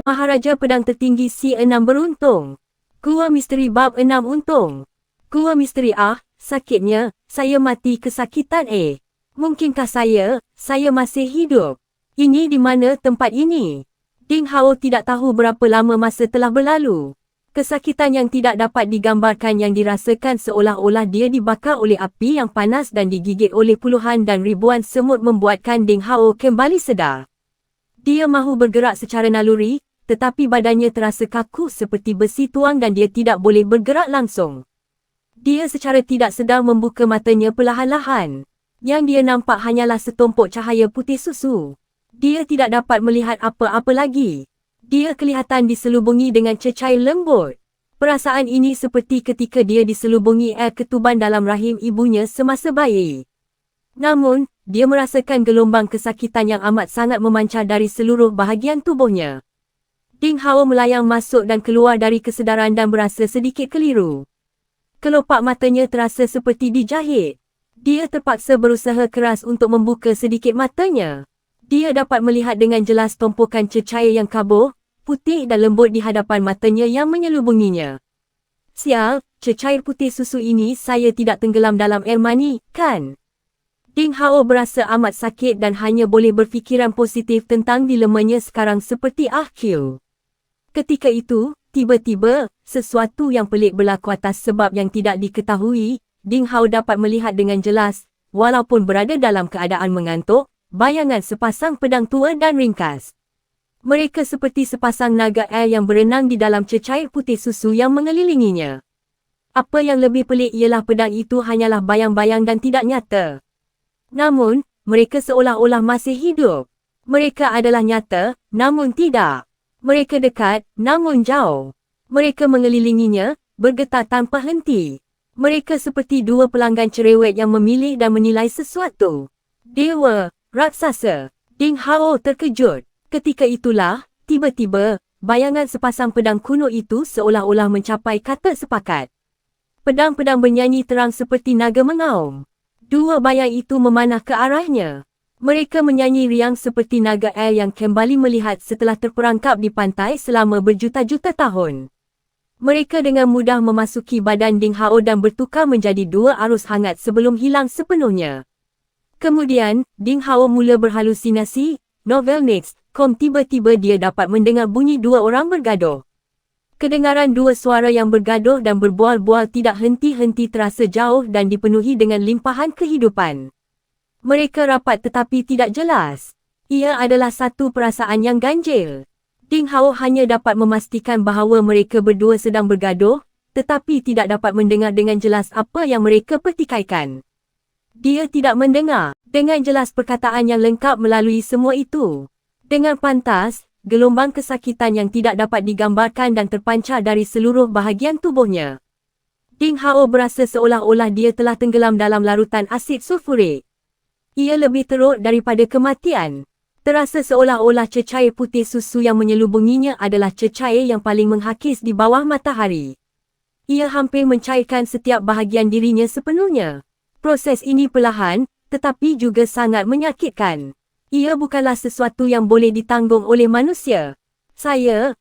Maharaja Pedang Tertinggi C6 beruntung. Gua Misteri Bab 6 untung. Gua Misteri sakitnya, saya mati kesakitan Mungkinkah saya masih hidup? Ini di mana tempat ini? Ding Hao tidak tahu berapa lama masa telah berlalu. Kesakitan yang tidak dapat digambarkan yang dirasakan seolah-olah dia dibakar oleh api yang panas dan digigit oleh puluhan dan ribuan semut membuatkan Ding Hao kembali sedar. Dia mahu bergerak secara naluri, tetapi badannya terasa kaku seperti besi tuang dan dia tidak boleh bergerak langsung. Dia secara tidak sedar membuka matanya perlahan-lahan. Yang dia nampak hanyalah setumpuk cahaya putih susu. Dia tidak dapat melihat apa-apa lagi. Dia kelihatan diselubungi dengan cecair lembut. Perasaan ini seperti ketika dia diselubungi air ketuban dalam rahim ibunya semasa bayi. Namun, dia merasakan gelombang kesakitan yang amat sangat memancar dari seluruh bahagian tubuhnya. Ding Hao melayang masuk dan keluar dari kesedaran dan berasa sedikit keliru. Kelopak matanya terasa seperti dijahit. Dia terpaksa berusaha keras untuk membuka sedikit matanya. Dia dapat melihat dengan jelas tumpukan cecair yang kabur, putih dan lembut di hadapan matanya yang menyelubunginya. Sial, cecair putih susu ini saya tidak tenggelam dalam air mani, kan? Ding Hao berasa amat sakit dan hanya boleh berfikiran positif tentang dilemanya sekarang seperti Q. Ketika itu, tiba-tiba, sesuatu yang pelik berlaku atas sebab yang tidak diketahui. Ding Hao dapat melihat dengan jelas, walaupun berada dalam keadaan mengantuk, bayangan sepasang pedang tua dan ringkas. Mereka seperti sepasang naga air yang berenang di dalam cecair putih susu yang mengelilinginya. Apa yang lebih pelik ialah pedang itu hanyalah bayang-bayang dan tidak nyata. Namun, mereka seolah-olah masih hidup. Mereka adalah nyata, namun tidak. Mereka dekat, namun jauh. Mereka mengelilinginya, bergetar tanpa henti. Mereka seperti dua pelanggan cerewet yang memilih dan menilai sesuatu. Dewa, raksasa. Ding Hao terkejut. Ketika itulah, tiba-tiba, bayangan sepasang pedang kuno itu seolah-olah mencapai kata sepakat. Pedang-pedang bernyanyi terang seperti naga mengaum. Dua bayang itu memanah ke arahnya. Mereka menyanyi riang seperti naga air yang kembali melihat setelah terperangkap di pantai selama berjuta-juta tahun. Mereka dengan mudah memasuki badan Ding Hao dan bertukar menjadi dua arus hangat sebelum hilang sepenuhnya. Kemudian, Ding Hao mula berhalusinasi. Novel next, tiba-tiba dia dapat mendengar bunyi dua orang bergaduh. Kedengaran dua suara yang bergaduh dan berbual-bual tidak henti-henti terasa jauh dan dipenuhi dengan limpahan kehidupan. Mereka rapat tetapi tidak jelas. Ia adalah satu perasaan yang ganjil. Ding Hao hanya dapat memastikan bahawa mereka berdua sedang bergaduh, tetapi tidak dapat mendengar dengan jelas apa yang mereka pertikaikan. Dia tidak mendengar dengan jelas perkataan yang lengkap melalui semua itu. Dengan pantas, gelombang kesakitan yang tidak dapat digambarkan dan terpancar dari seluruh bahagian tubuhnya. Ding Hao berasa seolah-olah dia telah tenggelam dalam larutan asid sulfurik. Ia lebih teruk daripada kematian. Terasa seolah-olah cecair putih susu yang menyelubunginya adalah cecair yang paling menghakis di bawah matahari. Ia hampir mencairkan setiap bahagian dirinya sepenuhnya. Proses ini perlahan, tetapi juga sangat menyakitkan. Ia bukanlah sesuatu yang boleh ditanggung oleh manusia. Saya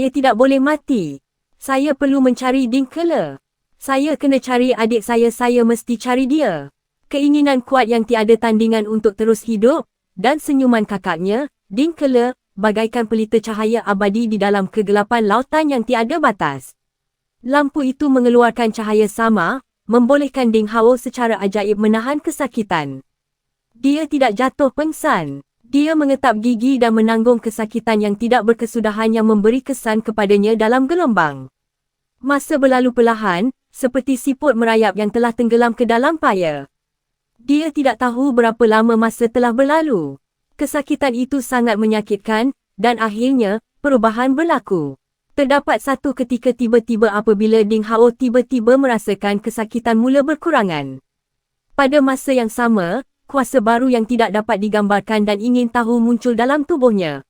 tidak boleh mati. Saya perlu mencari Ding Kele. Saya kena cari adik saya mesti cari dia. Keinginan kuat yang tiada tandingan untuk terus hidup, dan senyuman kakaknya, Ding Kele, bagaikan pelita cahaya abadi di dalam kegelapan lautan yang tiada batas. Lampu itu mengeluarkan cahaya sama, membolehkan Ding Hao secara ajaib menahan kesakitan. Dia tidak jatuh pengsan. Dia mengetap gigi dan menanggung kesakitan yang tidak berkesudahan yang memberi kesan kepadanya dalam gelombang. Masa berlalu perlahan, seperti siput merayap yang telah tenggelam ke dalam paya. Dia tidak tahu berapa lama masa telah berlalu. Kesakitan itu sangat menyakitkan, dan akhirnya, perubahan berlaku. Terdapat satu ketika tiba-tiba apabila Ding Hao tiba-tiba merasakan kesakitan mula berkurangan. Pada masa yang sama, kuasa baru yang tidak dapat digambarkan dan ingin tahu muncul dalam tubuhnya.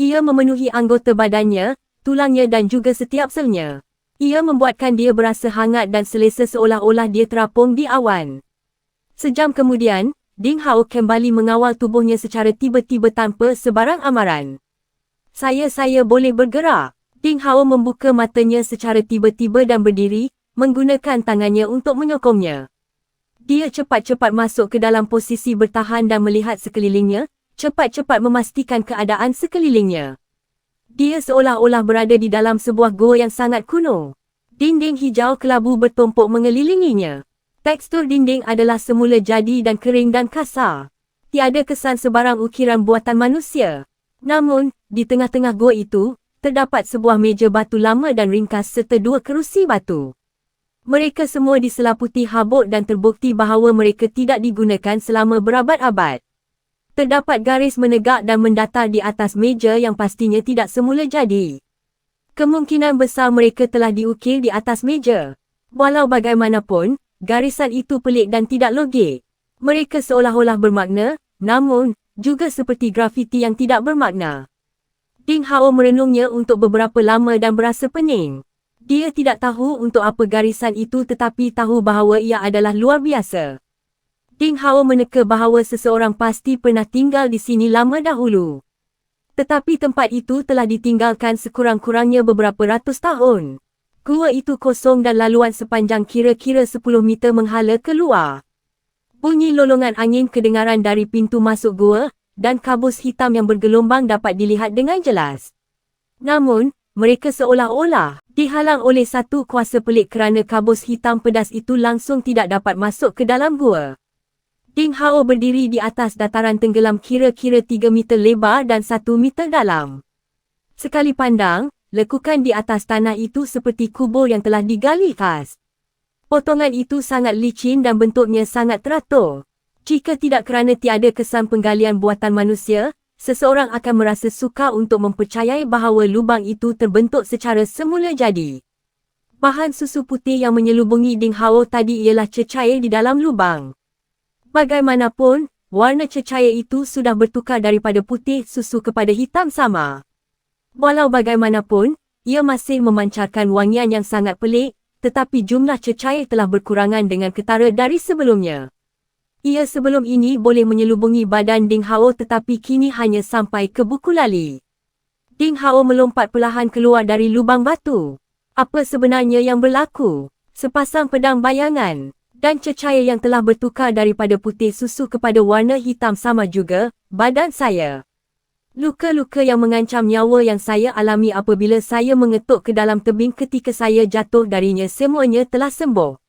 Ia memenuhi anggota badannya, tulangnya dan juga setiap selnya. Ia membuatkan dia berasa hangat dan selesa seolah-olah dia terapung di awan. Sejam kemudian, Ding Hao kembali mengawal tubuhnya secara tiba-tiba tanpa sebarang amaran. Saya boleh bergerak. Ding Hao membuka matanya secara tiba-tiba dan berdiri, menggunakan tangannya untuk menyokongnya. Dia cepat-cepat masuk ke dalam posisi bertahan dan melihat sekelilingnya, cepat-cepat memastikan keadaan sekelilingnya. Dia seolah-olah berada di dalam sebuah gua yang sangat kuno. Dinding hijau kelabu bertumpuk mengelilinginya. Tekstur dinding adalah semula jadi dan kering dan kasar. Tiada kesan sebarang ukiran buatan manusia. Namun, di tengah-tengah gua itu, terdapat sebuah meja batu lama dan ringkas serta 2 kerusi batu. Mereka semua diselaputi habuk dan terbukti bahawa mereka tidak digunakan selama berabad-abad. Terdapat garis menegak dan mendatar di atas meja yang pastinya tidak semula jadi. Kemungkinan besar mereka telah diukir di atas meja. Walau bagaimanapun, garisan itu pelik dan tidak logik. Mereka seolah-olah bermakna, namun, juga seperti grafiti yang tidak bermakna. Ding Hao merenungnya untuk beberapa lama dan berasa pening. Dia tidak tahu untuk apa garisan itu tetapi tahu bahawa ia adalah luar biasa. Ding Hao meneka bahawa seseorang pasti pernah tinggal di sini lama dahulu. Tetapi tempat itu telah ditinggalkan sekurang-kurangnya beberapa ratus tahun. Gua itu kosong dan laluan sepanjang kira-kira 10 meter menghala keluar. Bunyi lolongan angin kedengaran dari pintu masuk gua, dan kabus hitam yang bergelombang dapat dilihat dengan jelas. Namun, mereka seolah-olah dihalang oleh satu kuasa pelik kerana kabus hitam pedas itu langsung tidak dapat masuk ke dalam gua. Ding Hao berdiri di atas dataran tenggelam kira-kira 3 meter lebar dan 1 meter dalam. Sekali pandang, lekukan di atas tanah itu seperti kubur yang telah digali khas. Potongan itu sangat licin dan bentuknya sangat teratur. Jika tidak kerana tiada kesan penggalian buatan manusia, seseorang akan merasa sukar untuk mempercayai bahawa lubang itu terbentuk secara semula jadi. Bahan susu putih yang menyelubungi Ding Hao tadi ialah cecair di dalam lubang. Bagaimanapun, warna cecair itu sudah bertukar daripada putih susu kepada hitam sama. Walau bagaimanapun, ia masih memancarkan wangian yang sangat pelik, tetapi jumlah cecair telah berkurangan dengan ketara dari sebelumnya. Ia sebelum ini boleh menyelubungi badan Ding Hao tetapi kini hanya sampai ke buku lali. Ding Hao melompat perlahan keluar dari lubang batu. Apa sebenarnya yang berlaku? Sepasang pedang bayangan dan cecair yang telah bertukar daripada putih susu kepada warna hitam sama juga, badan saya. Luka-luka yang mengancam nyawa yang saya alami apabila saya mengetuk ke dalam tebing ketika saya jatuh darinya semuanya telah sembuh.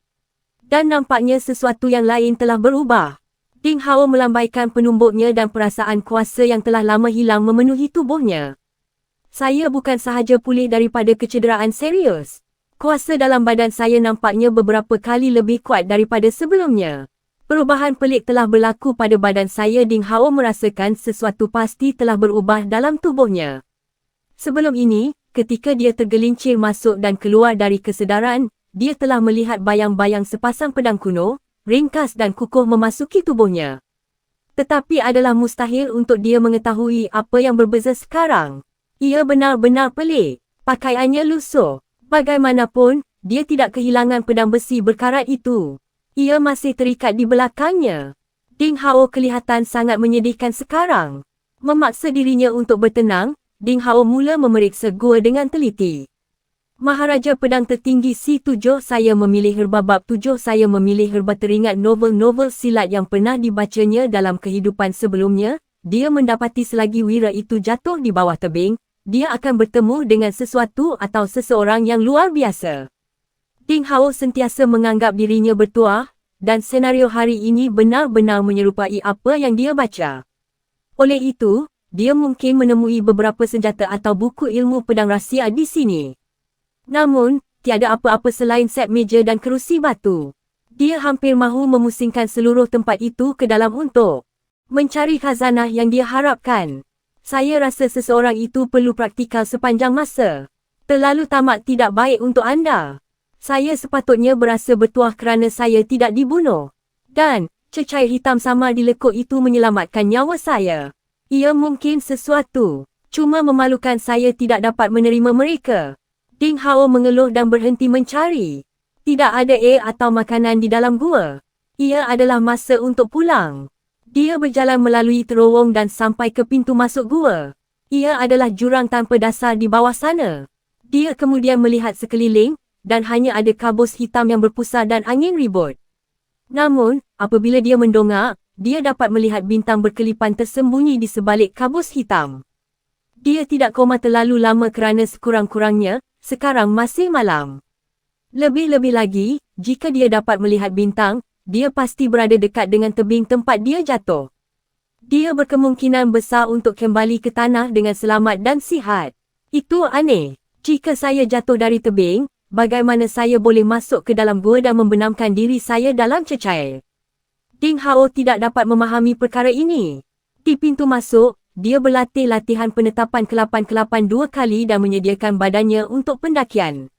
Dan nampaknya sesuatu yang lain telah berubah. Ding Hao melambaikan penumbuknya dan perasaan kuasa yang telah lama hilang memenuhi tubuhnya. Saya bukan sahaja pulih daripada kecederaan serius. Kuasa dalam badan saya nampaknya beberapa kali lebih kuat daripada sebelumnya. Perubahan pelik telah berlaku pada badan saya. Ding Hao merasakan sesuatu pasti telah berubah dalam tubuhnya. Sebelum ini, ketika dia tergelincir masuk dan keluar dari kesedaran, dia telah melihat bayang-bayang sepasang pedang kuno, ringkas dan kukuh memasuki tubuhnya. Tetapi adalah mustahil untuk dia mengetahui apa yang berbeza sekarang. Ia benar-benar pelik. Pakaiannya lusuh. Bagaimanapun, dia tidak kehilangan pedang besi berkarat itu. Ia masih terikat di belakangnya. Ding Hao kelihatan sangat menyedihkan sekarang. Memaksa dirinya untuk bertenang, Ding Hao mula memeriksa gua dengan teliti. Maharaja Pedang Tertinggi C7 saya memilih herba bab 7 saya memilih herba teringat novel-novel silat yang pernah dibacanya dalam kehidupan sebelumnya. Dia mendapati selagi wira itu jatuh di bawah tebing, dia akan bertemu dengan sesuatu atau seseorang yang luar biasa. Ding Hao sentiasa menganggap dirinya bertuah, dan senario hari ini benar-benar menyerupai apa yang dia baca. Oleh itu, dia mungkin menemui beberapa senjata atau buku ilmu pedang rahsia di sini. Namun, tiada apa-apa selain set meja dan kerusi batu. Dia hampir mahu memusingkan seluruh tempat itu ke dalam untuk mencari khazanah yang dia harapkan. Saya rasa seseorang itu perlu praktikal sepanjang masa. Terlalu tamat tidak baik untuk anda. Saya sepatutnya berasa bertuah kerana saya tidak dibunuh. Dan, cecair hitam sama di lekuk itu menyelamatkan nyawa saya. Ia mungkin sesuatu. Cuma memalukan saya tidak dapat menerima mereka. Ding Hao mengeluh dan berhenti mencari. Tidak ada air atau makanan di dalam gua. Ia adalah masa untuk pulang. Dia berjalan melalui terowong dan sampai ke pintu masuk gua. Ia adalah jurang tanpa dasar di bawah sana. Dia kemudian melihat sekeliling, dan hanya ada kabus hitam yang berpusar dan angin ribut. Namun, apabila dia mendongak, dia dapat melihat bintang berkelipan tersembunyi di sebalik kabus hitam. Dia tidak koma terlalu lama kerana sekurang-kurangnya, sekarang masih malam. Lebih-lebih lagi, jika dia dapat melihat bintang, dia pasti berada dekat dengan tebing tempat dia jatuh. Dia berkemungkinan besar untuk kembali ke tanah dengan selamat dan sihat. Itu aneh. Jika saya jatuh dari tebing, bagaimana saya boleh masuk ke dalam gua dan membenamkan diri saya dalam cecair? Ding Hao tidak dapat memahami perkara ini. Di pintu masuk, dia berlatih latihan penetapan kelapan-kelapan 2 kali dan menyediakan badannya untuk pendakian.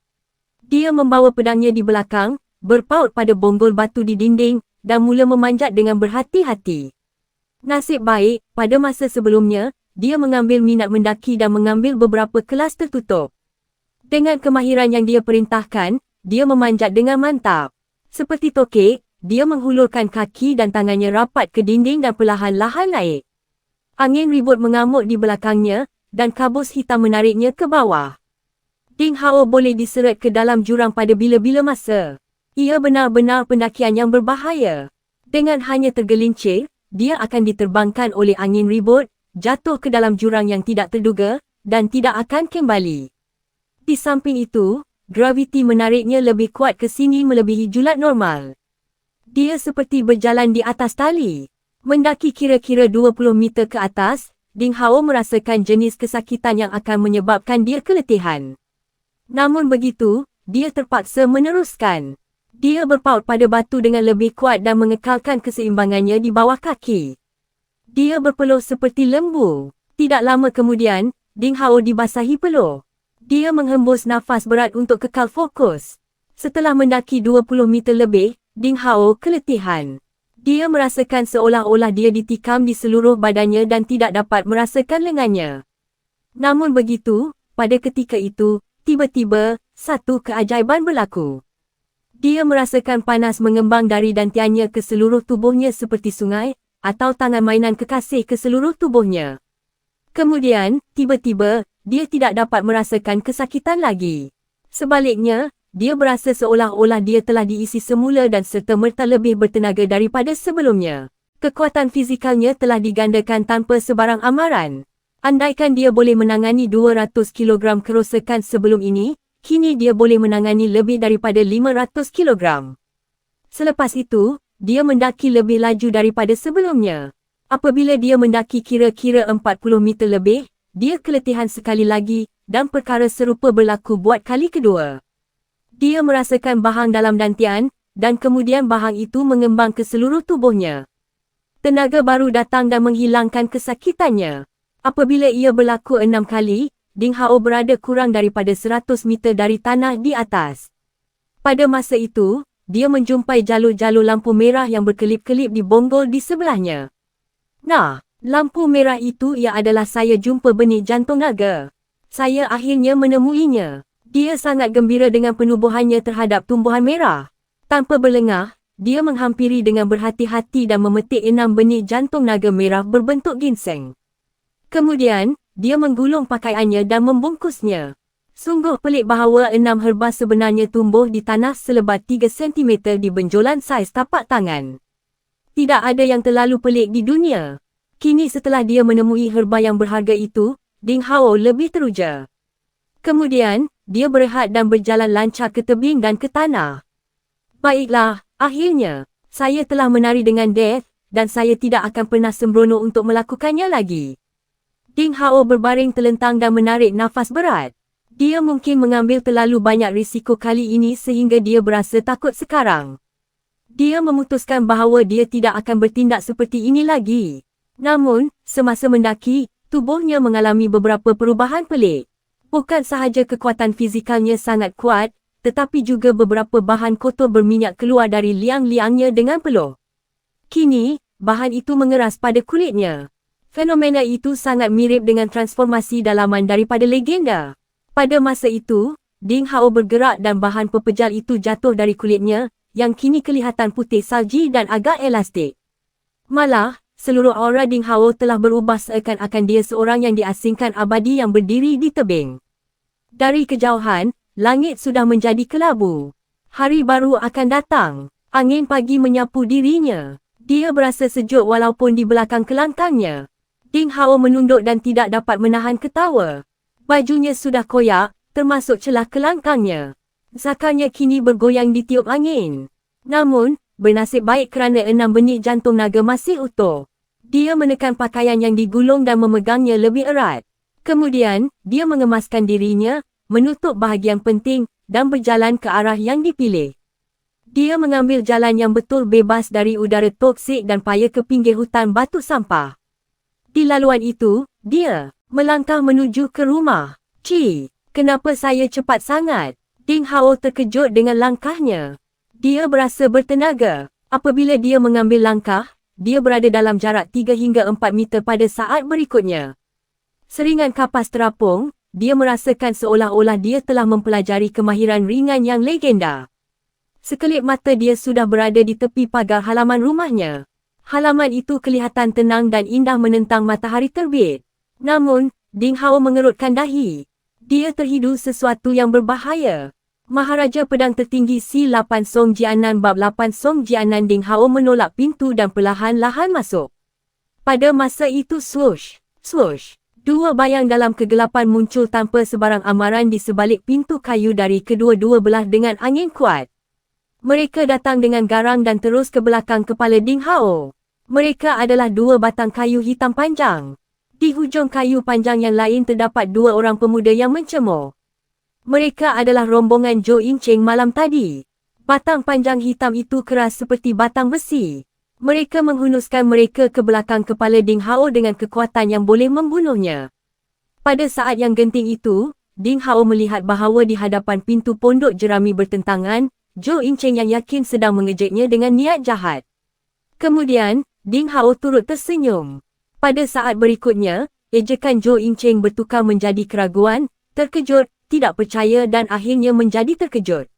Dia membawa pedangnya di belakang, berpaut pada bonggol batu di dinding, dan mula memanjat dengan berhati-hati. Nasib baik, pada masa sebelumnya, dia mengambil minat mendaki dan mengambil beberapa kelas tertutup. Dengan kemahiran yang dia perintahkan, dia memanjat dengan mantap. Seperti tokek, dia menghulurkan kaki dan tangannya rapat ke dinding dan perlahan-lahan naik. Angin ribut mengamuk di belakangnya, dan kabus hitam menariknya ke bawah. Ding Hao boleh diseret ke dalam jurang pada bila-bila masa. Ia benar-benar pendakian yang berbahaya. Dengan hanya tergelincir, dia akan diterbangkan oleh angin ribut, jatuh ke dalam jurang yang tidak terduga, dan tidak akan kembali. Di samping itu, graviti menariknya lebih kuat ke sini melebihi julat normal. Dia seperti berjalan di atas tali. Mendaki kira-kira 20 meter ke atas, Ding Hao merasakan jenis kesakitan yang akan menyebabkan dia keletihan. Namun begitu, dia terpaksa meneruskan. Dia berpaut pada batu dengan lebih kuat dan mengekalkan keseimbangannya di bawah kaki. Dia berpeluh seperti lembu. Tidak lama kemudian, Ding Hao dibasahi peluh. Dia menghembus nafas berat untuk kekal fokus. Setelah mendaki 20 meter lebih, Ding Hao keletihan. Dia merasakan seolah-olah dia ditikam di seluruh badannya dan tidak dapat merasakan lengannya. Namun begitu, pada ketika itu, tiba-tiba, satu keajaiban berlaku. Dia merasakan panas mengembang dari dantiannya ke seluruh tubuhnya seperti sungai, atau tangan mainan kekasih ke seluruh tubuhnya. Kemudian, tiba-tiba, dia tidak dapat merasakan kesakitan lagi. Sebaliknya, dia berasa seolah-olah dia telah diisi semula dan serta-merta lebih bertenaga daripada sebelumnya. Kekuatan fizikalnya telah digandakan tanpa sebarang amaran. Andaikan dia boleh menangani 200 kg kerosakan sebelum ini, kini dia boleh menangani lebih daripada 500 kg. Selepas itu, dia mendaki lebih laju daripada sebelumnya. Apabila dia mendaki kira-kira 40 meter lebih, dia keletihan sekali lagi, dan perkara serupa berlaku buat kali kedua. Dia merasakan bahang dalam dantian, dan kemudian bahang itu mengembang ke seluruh tubuhnya. Tenaga baru datang dan menghilangkan kesakitannya. Apabila ia berlaku 6 kali, Ding Hao berada kurang daripada 100 meter dari tanah di atas. Pada masa itu, dia menjumpai jalur-jalur lampu merah yang berkelip-kelip di bonggol di sebelahnya. Nah, lampu merah itu adalah saya jumpa benih jantung naga. Saya akhirnya menemuinya. Dia sangat gembira dengan penubuhannya terhadap tumbuhan merah. Tanpa berlengah, dia menghampiri dengan berhati-hati dan memetik 6 benih jantung naga merah berbentuk ginseng. Kemudian, dia menggulung pakaiannya dan membungkusnya. Sungguh pelik bahawa 6 herba sebenarnya tumbuh di tanah selebar 3 cm di benjolan saiz tapak tangan. Tidak ada yang terlalu pelik di dunia. Kini setelah dia menemui herba yang berharga itu, Ding Hao lebih teruja. Kemudian, dia berehat dan berjalan lancar ke tebing dan ke tanah. Baiklah, akhirnya, saya telah menari dengan Death, dan saya tidak akan pernah sembrono untuk melakukannya lagi. Ding Hao berbaring terlentang dan menarik nafas berat. Dia mungkin mengambil terlalu banyak risiko kali ini sehingga dia berasa takut sekarang. Dia memutuskan bahawa dia tidak akan bertindak seperti ini lagi. Namun, semasa mendaki, tubuhnya mengalami beberapa perubahan pelik. Bukan sahaja kekuatan fizikalnya sangat kuat, tetapi juga beberapa bahan kotor berminyak keluar dari liang-liangnya dengan peluh. Kini, bahan itu mengeras pada kulitnya. Fenomena itu sangat mirip dengan transformasi dalaman daripada legenda. Pada masa itu, Ding Hao bergerak dan bahan pepejal itu jatuh dari kulitnya, yang kini kelihatan putih salji dan agak elastik. Malah, seluruh aura Ding Hao telah berubah seakan-akan dia seorang yang diasingkan abadi yang berdiri di tebing. Dari kejauhan, langit sudah menjadi kelabu. Hari baru akan datang. Angin pagi menyapu dirinya. Dia berasa sejuk walaupun di belakang kelangkangnya. Ding Hao menunduk dan tidak dapat menahan ketawa. Bajunya sudah koyak, termasuk celah kelangkangnya. Zakarnya kini bergoyang di tiup angin. Namun, bernasib baik kerana 6 benih jantung naga masih utuh. Dia menekan pakaian yang digulung dan memegangnya lebih erat. Kemudian, dia mengemaskan dirinya, menutup bahagian penting dan berjalan ke arah yang dipilih. Dia mengambil jalan yang betul bebas dari udara toksik dan paya ke pinggir hutan batu sampah. Di laluan itu, dia melangkah menuju ke rumah. Kenapa saya cepat sangat? Ding Hao terkejut dengan langkahnya. Dia berasa bertenaga. Apabila dia mengambil langkah, dia berada dalam jarak 3 hingga 4 meter pada saat berikutnya. Seringan kapas terapung, dia merasakan seolah-olah dia telah mempelajari kemahiran ringan yang legenda. Sekelip mata dia sudah berada di tepi pagar halaman rumahnya. Halaman itu kelihatan tenang dan indah menentang matahari terbit. Namun, Ding Hao mengerutkan dahi. Dia terhidu sesuatu yang berbahaya. Maharaja Pedang Tertinggi C8 Song Jianan Bab 8 Song Jianan. Ding Hao menolak pintu dan perlahan-lahan masuk. Pada masa itu swoosh, swoosh. Dua bayang dalam kegelapan muncul tanpa sebarang amaran di sebalik pintu kayu dari kedua-dua belah dengan angin kuat. Mereka datang dengan garang dan terus ke belakang kepala Ding Hao. Mereka adalah dua batang kayu hitam panjang. Di hujung kayu panjang yang lain terdapat dua orang pemuda yang mencemur. Mereka adalah rombongan Zhou Yingcheng malam tadi. Batang panjang hitam itu keras seperti batang besi. Mereka menghunuskan mereka ke belakang kepala Ding Hao dengan kekuatan yang boleh membunuhnya. Pada saat yang genting itu, Ding Hao melihat bahawa di hadapan pintu pondok jerami bertentangan, Zhou Yingcheng yang yakin sedang mengejeknya dengan niat jahat. Kemudian, Ding Hao turut tersenyum. Pada saat berikutnya, ejekan Zhou Yingcheng bertukar menjadi keraguan, terkejut, tidak percaya dan akhirnya menjadi terkejut.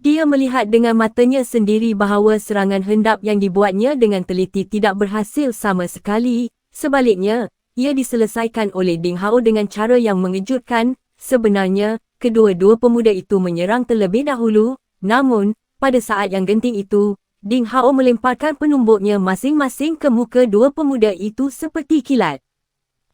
Dia melihat dengan matanya sendiri bahawa serangan hendap yang dibuatnya dengan teliti tidak berhasil sama sekali. Sebaliknya, ia diselesaikan oleh Ding Hao dengan cara yang mengejutkan. Sebenarnya, kedua-dua pemuda itu menyerang terlebih dahulu. Namun, pada saat yang genting itu, Ding Hao melemparkan penumbuknya masing-masing ke muka dua pemuda itu seperti kilat.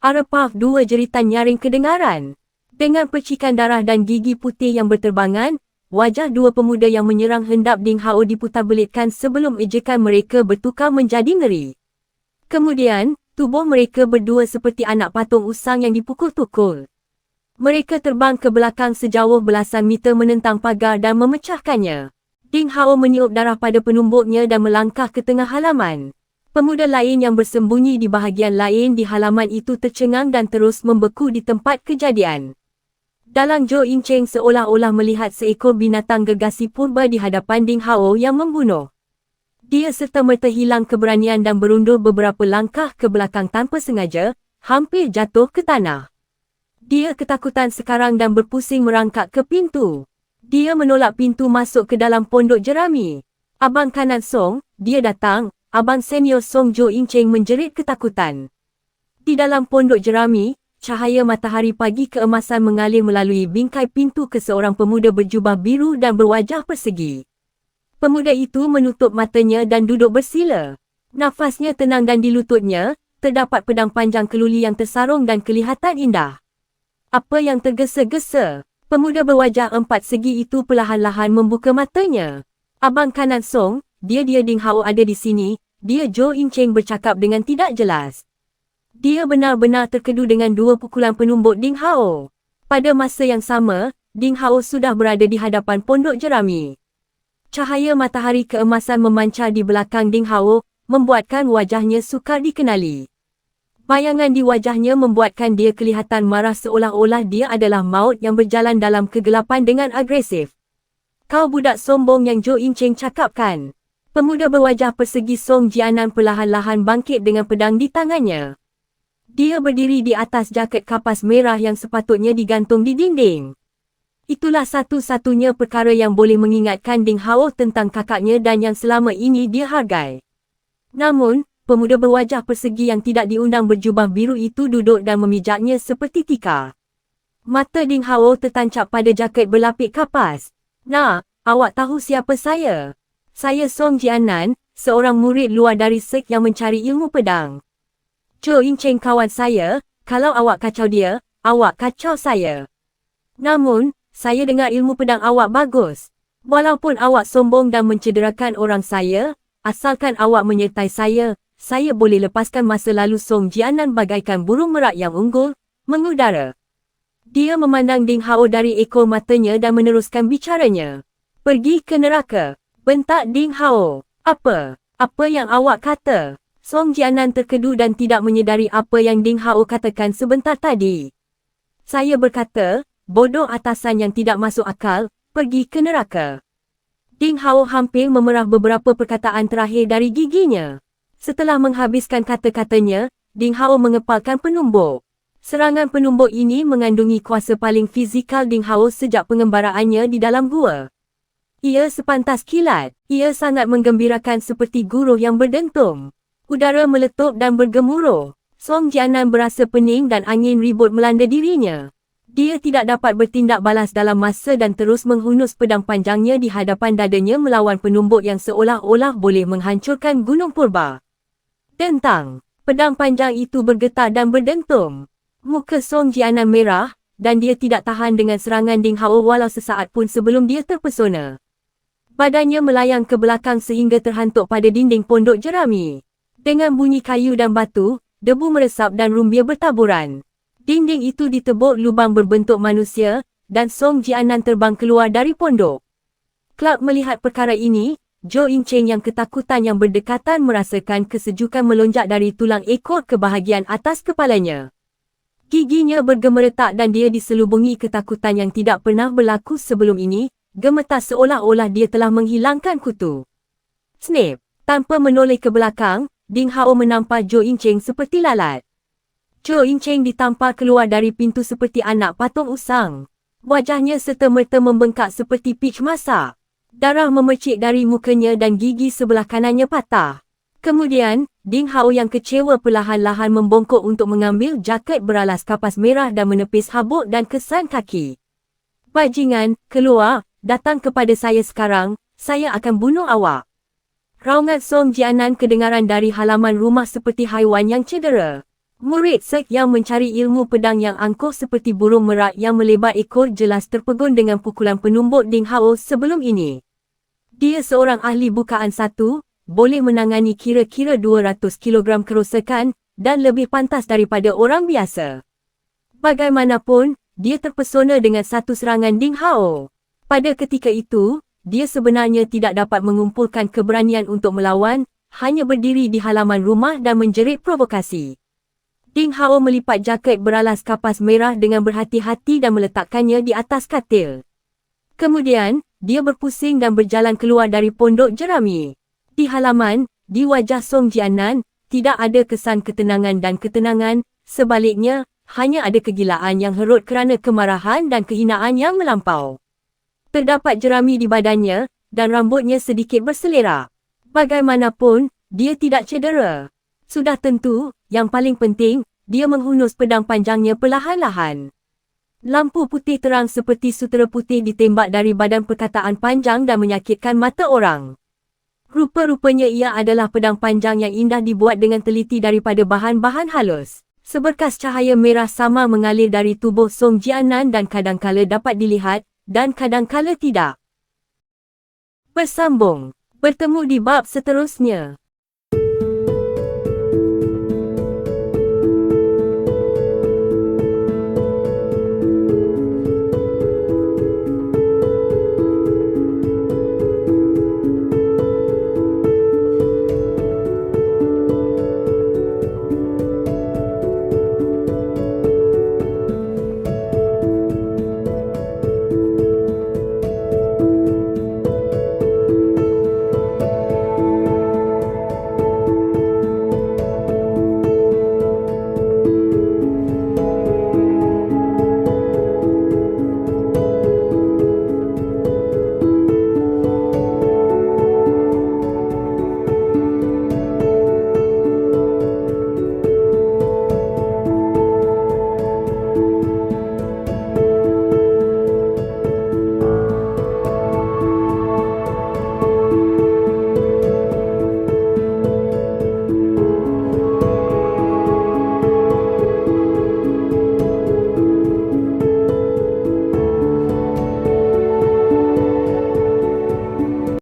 Arapaf dua jeritan nyaring kedengaran. Dengan percikan darah dan gigi putih yang berterbangan, wajah dua pemuda yang menyerang hendap Ding Hao diputarbelitkan sebelum ejekan mereka bertukar menjadi ngeri. Kemudian, tubuh mereka berdua seperti anak patung usang yang dipukul-tukul. Mereka terbang ke belakang sejauh belasan meter menentang pagar dan memecahkannya. Ding Hao meniup darah pada penumbuknya dan melangkah ke tengah halaman. Pemuda lain yang bersembunyi di bahagian lain di halaman itu tercengang dan terus membeku di tempat kejadian. Dalang Zhou Yingcheng seolah-olah melihat seekor binatang gergasi purba di hadapan Ding Hao yang membunuh. Dia serta-merta hilang keberanian dan berundur beberapa langkah ke belakang tanpa sengaja, hampir jatuh ke tanah. Dia ketakutan sekarang dan berpusing merangkak ke pintu. Dia menolak pintu masuk ke dalam pondok jerami. Abang kanan Song, dia datang. Abang senior Song Zhou Yingcheng menjerit ketakutan. Di dalam pondok jerami, cahaya matahari pagi keemasan mengalir melalui bingkai pintu ke seorang pemuda berjubah biru dan berwajah persegi. Pemuda itu menutup matanya dan duduk bersila. Nafasnya tenang dan di lututnya, terdapat pedang panjang keluli yang tersarung dan kelihatan indah. Apa yang tergesa-gesa? Pemuda berwajah empat segi itu perlahan-lahan membuka matanya. Abang kanan Song, dia Ding Hao ada di sini, dia Zhou Yingcheng bercakap dengan tidak jelas. Dia benar-benar terkedu dengan dua pukulan penumbuk Ding Hao. Pada masa yang sama, Ding Hao sudah berada di hadapan pondok jerami. Cahaya matahari keemasan memancar di belakang Ding Hao, membuatkan wajahnya sukar dikenali. Bayangan di wajahnya membuatkan dia kelihatan marah seolah-olah dia adalah maut yang berjalan dalam kegelapan dengan agresif. Kau budak sombong yang Zhou Yingcheng cakapkan. Pemuda berwajah persegi Song Jianan perlahan-lahan bangkit dengan pedang di tangannya. Dia berdiri di atas jaket kapas merah yang sepatutnya digantung di dinding. Itulah satu-satunya perkara yang boleh mengingatkan Ding Hao tentang kakaknya dan yang selama ini dia hargai. Namun, pemuda berwajah persegi yang tidak diundang berjubah biru itu duduk dan memijaknya seperti tikar. Mata Ding Hao tertancap pada jaket berlapik kapas. "Nak, awak tahu siapa saya? Saya Song Jianan, seorang murid luar dari sek yang mencari ilmu pedang. Zhou Yingcheng kawan saya, kalau awak kacau dia, awak kacau saya. Namun, saya dengar ilmu pedang awak bagus. Walaupun awak sombong dan mencederakan orang saya, asalkan awak menyertai saya boleh lepaskan masa lalu." Song Jianan bagaikan burung merak yang unggul, mengudara. Dia memandang Ding Hao dari ekor matanya dan meneruskan bicaranya. "Pergi ke neraka," bentak Ding Hao. "Apa? Apa yang awak kata?" Song Jianan terkedu dan tidak menyedari apa yang Ding Hao katakan sebentar tadi. "Saya berkata, bodoh atasan yang tidak masuk akal, pergi ke neraka." Ding Hao hampir memerah beberapa perkataan terakhir dari giginya. Setelah menghabiskan kata-katanya, Ding Hao mengepalkan penumbuk. Serangan penumbuk ini mengandungi kuasa paling fizikal Ding Hao sejak pengembaraannya di dalam gua. Ia sepantas kilat. Ia sangat menggembirakan seperti guruh yang berdentum. Udara meletup dan bergemuruh. Song Jianan berasa pening dan angin ribut melanda dirinya. Dia tidak dapat bertindak balas dalam masa dan terus menghunus pedang panjangnya di hadapan dadanya melawan penumbuk yang seolah-olah boleh menghancurkan gunung purba. Dentang. Pedang panjang itu bergetar dan berdentum. Muka Song Jianan merah, dan dia tidak tahan dengan serangan Ding Hao walau sesaat pun sebelum dia terpesona. Badannya melayang ke belakang sehingga terhantuk pada dinding pondok jerami. Dengan bunyi kayu dan batu, debu meresap dan rumbia bertaburan. Dinding itu ditebuk lubang berbentuk manusia, dan Song Jianan terbang keluar dari pondok. Clark melihat perkara ini. Zhou Yingcheng yang ketakutan yang berdekatan merasakan kesejukan melonjak dari tulang ekor ke bahagian atas kepalanya. Giginya bergemeretak dan dia diselubungi ketakutan yang tidak pernah berlaku sebelum ini, gemetar seolah-olah dia telah menghilangkan kutu. Snap! Tanpa menoleh ke belakang, Ding Hao menampar Zhou Yingcheng seperti lalat. Zhou Yingcheng ditampar keluar dari pintu seperti anak patung usang. Wajahnya serta-merta membengkak seperti pich masak. Darah memercik dari mukanya dan gigi sebelah kanannya patah. Kemudian, Ding Hao yang kecewa perlahan-lahan membongkok untuk mengambil jaket beralas kapas merah dan menepis habuk dan kesan kaki. "Bajingan, keluar, datang kepada saya sekarang, saya akan bunuh awak." Raungan Song Jianan kedengaran dari halaman rumah seperti haiwan yang cedera. Murid sek yang mencari ilmu pedang yang angkuh seperti burung merak yang melebar ekor jelas terpegun dengan pukulan penumbuk Ding Hao sebelum ini. Dia seorang ahli bukaan satu, boleh menangani kira-kira 200 kilogram kerosakan dan lebih pantas daripada orang biasa. Bagaimanapun, dia terpesona dengan satu serangan Ding Hao. Pada ketika itu, dia sebenarnya tidak dapat mengumpulkan keberanian untuk melawan, hanya berdiri di halaman rumah dan menjerit provokasi. Ding Hao melipat jaket beralas kapas merah dengan berhati-hati dan meletakkannya di atas katil. Kemudian, dia berpusing dan berjalan keluar dari pondok jerami. Di halaman, di wajah Song Jianan, tidak ada kesan ketenangan dan ketenangan, sebaliknya, hanya ada kegilaan yang herut kerana kemarahan dan kehinaan yang melampau. Terdapat jerami di badannya, dan rambutnya sedikit berselerak. Bagaimanapun, dia tidak cedera. Sudah tentu, yang paling penting, dia menghunus pedang panjangnya perlahan-lahan. Lampu putih terang seperti sutera putih ditembak dari badan perkataan panjang dan menyakitkan mata orang. Rupa-rupanya ia adalah pedang panjang yang indah dibuat dengan teliti daripada bahan-bahan halus. Seberkas cahaya merah sama mengalir dari tubuh Song Jianan dan kadangkala dapat dilihat, dan kadangkala tidak. Bersambung. Bertemu di bab seterusnya.